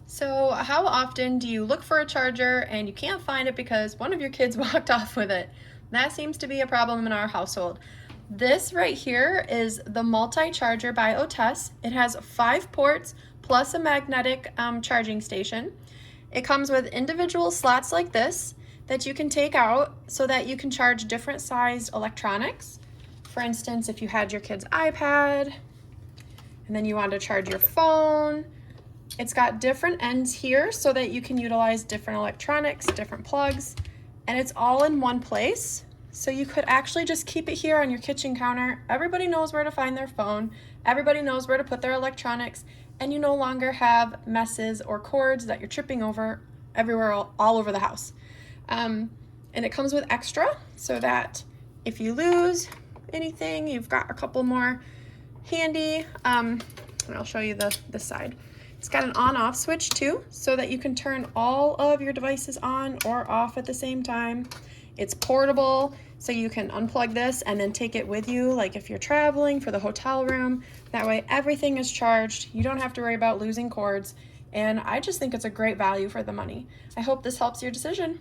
So, how often do you look for a charger and you can't find it because one of your kids walked off with it? That seems to be a problem in our household. This right here is the multi-charger by OTESS. It has 5 ports plus a magnetic charging station. It comes with individual slots like this that you can take out so that you can charge different sized electronics. For instance, if you had your kid's iPad and then you want to charge your phone, it's got different ends here so that you can utilize different electronics, different plugs, and it's all in one place. So you could actually just keep it here on your kitchen counter. Everybody knows where to find their phone. Everybody knows where to put their electronics, and you no longer have messes or cords that you're tripping over everywhere, all over the house. And it comes with extra so that if you lose anything, you've got a couple more handy. And I'll show you this side. It's got an on-off switch too, so that you can turn all of your devices on or off at the same time. It's portable, so you can unplug this and then take it with you, like if you're traveling for the hotel room. That way everything is charged. You don't have to worry about losing cords, and I just think it's a great value for the money. I hope this helps your decision.